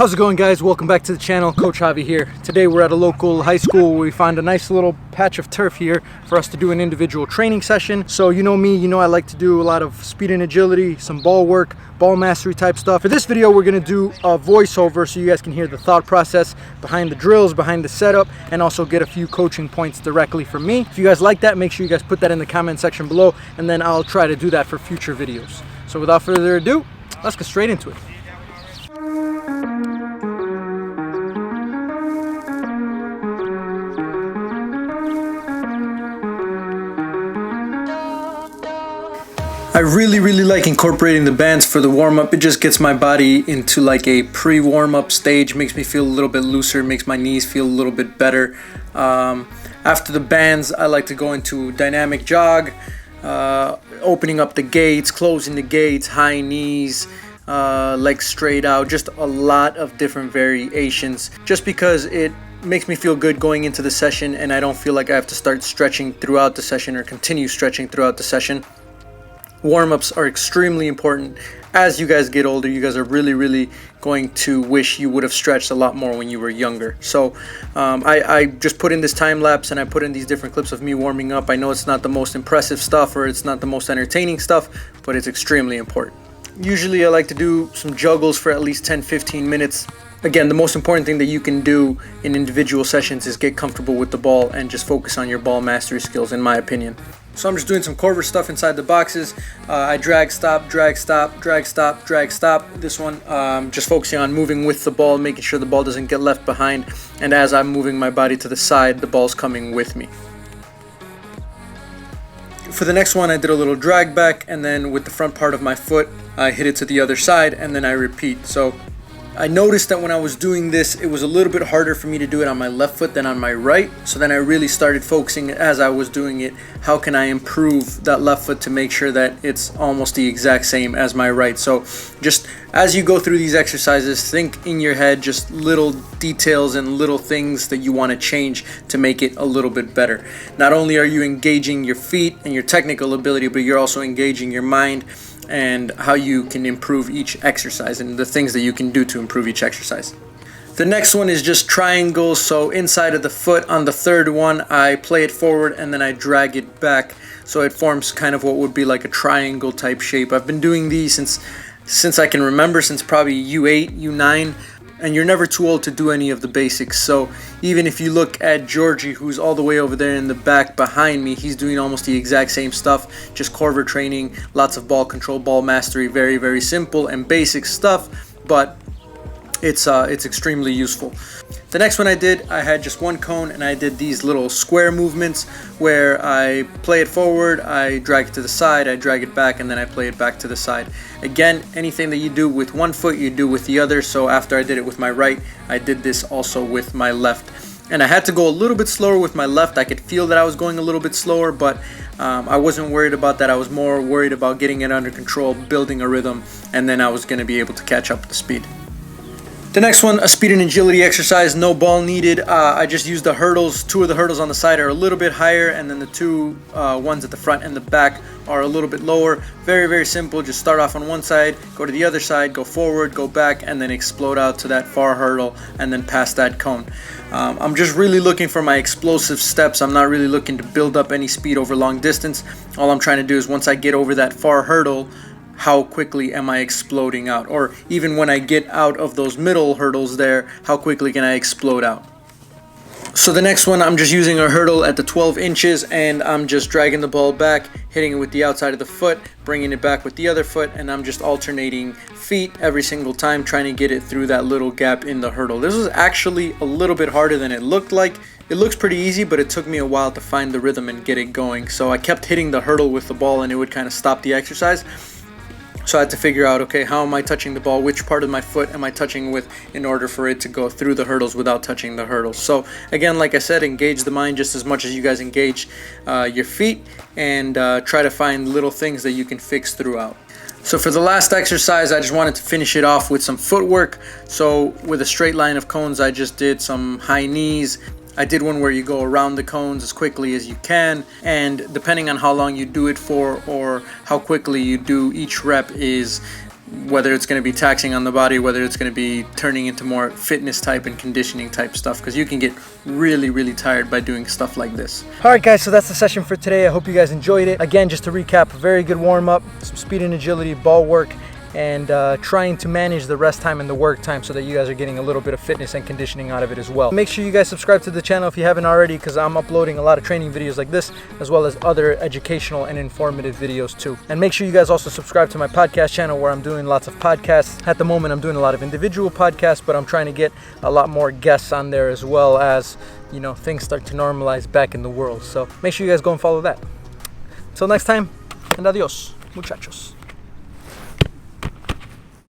How's it going, guys? Welcome back to the channel. Coach Javi here. Today we're at a local high school where we find a nice little patch of turf here for us to do an individual training session. So you know me, you know I like to do a lot of speed and agility, some ball work, ball mastery type stuff. For this video we're going to do a voiceover so you guys can hear the thought process behind the drills, behind the setup, and also get a few coaching points directly from me. If you guys like that, make sure you guys put that in the comment section below, and then I'll try to do that for future videos. So without further ado, let's get straight into it. I really like incorporating the bands for the warm-up. It just gets my body into like a pre-warm-up stage, makes me feel a little bit looser, makes my knees feel a little bit better. After the bands, I like to go into dynamic jog, opening up the gates, closing the gates, high knees, legs straight out, just a lot of different variations, just because it makes me feel good going into the session and I don't feel like I have to start stretching throughout the session or continue stretching throughout the session. Warm-ups are extremely important. As you guys get older, you guys are really going to wish you would have stretched a lot more when you were younger. So I just put in this time lapse and I put in these different clips of me warming up. I know it's not the most impressive stuff or it's not the most entertaining stuff, but it's extremely important. Usually I like to do some juggles for at least 10-15 minutes. Again, the most important thing that you can do in individual sessions is get comfortable with the ball and just focus on your ball mastery skills, in my opinion. So I'm just doing some Corver stuff inside the boxes. I drag, stop, drag, stop, drag, stop, drag, stop. This one, just focusing on moving with the ball, making sure the ball doesn't get left behind. And as I'm moving my body to the side, the ball's coming with me. For the next one, I did a little drag back, and then with the front part of my foot, I hit it to the other side, and then I repeat. So I noticed that when I was doing this, it was a little bit harder for me to do it on my left foot than on my right. So then I really started focusing as I was doing it, how can I improve that left foot to make sure that it's almost the exact same as my right. So just as you go through these exercises, think in your head just little details and little things that you want to change to make it a little bit better. Not only are you engaging your feet and your technical ability, but you're also engaging your mind and how you can improve each exercise and the things that you can do to improve each exercise. The next one is just triangles. So inside of the foot on the third one, I play it forward and then I drag it back. So it forms kind of what would be like a triangle type shape. I've been doing these since I can remember, since probably U8, U9. And you're never too old to do any of the basics. So even if you look at Georgie, who's all the way over there in the back behind me, he's doing almost the exact same stuff, just Corver training, lots of ball control, ball mastery, very simple and basic stuff, but it's extremely useful. The next one I did, I had just one cone and I did these little square movements where I play it forward, I drag it to the side, I drag it back, and then I play it back to the side. Again, anything that you do with one foot, you do with the other. So after I did it with my right, I did this also with my left. And I had to go a little bit slower with my left. I could feel that I was going a little bit slower, but I wasn't worried about that. I was more worried about getting it under control, building a rhythm, and then I was going to be able to catch up the speed. The next one, a speed and agility exercise, no ball needed. I just used the hurdles. Two of the hurdles on the side are a little bit higher, and then the two ones at the front and the back are a little bit lower. Very simple. Just start off on one side, go to the other side, go forward, go back, and then explode out to that far hurdle, and then past that cone. I'm just really looking for my explosive steps. I'm not really looking to build up any speed over long distance. All I'm trying to do is once I get over that far hurdle, how quickly am I exploding out? Or even when I get out of those middle hurdles there, how quickly can I explode out? So the next one, I'm just using a hurdle at the 12 inches and I'm just dragging the ball back, hitting it with the outside of the foot, bringing it back with the other foot, and I'm just alternating feet every single time, trying to get it through that little gap in the hurdle. This was actually a little bit harder than it looked like. It looks pretty easy, but it took me a while to find the rhythm and get it going. So I kept hitting the hurdle with the ball and it would kind of stop the exercise. So I had to figure out, okay, how am I touching the ball? Which part of my foot am I touching with in order for it to go through the hurdles without touching the hurdles? So again, like I said, engage the mind just as much as you guys engage your feet, and try to find little things that you can fix throughout. So for the last exercise, I just wanted to finish it off with some footwork. So with a straight line of cones, I just did some high knees. I did one where you go around the cones as quickly as you can, and depending on how long you do it for or how quickly you do each rep is whether it's going to be taxing on the body, whether it's going to be turning into more fitness type and conditioning type stuff, because you can get really tired by doing stuff like this. All right guys, so that's the session for today. I hope you guys enjoyed it. Again, just to recap, a very good warm-up, some speed and agility, ball work, and trying to manage the rest time and the work time so that you guys are getting a little bit of fitness and conditioning out of it as well. Make sure you guys subscribe to the channel if you haven't already, because I'm uploading a lot of training videos like this, as well as other educational and informative videos too. And make sure you guys also subscribe to my podcast channel, where I'm doing lots of podcasts. At the moment, I'm doing a lot of individual podcasts, but I'm trying to get a lot more guests on there, as well as, you know, things start to normalize back in the world. So make sure you guys go and follow that. Until next time, and adios, muchachos.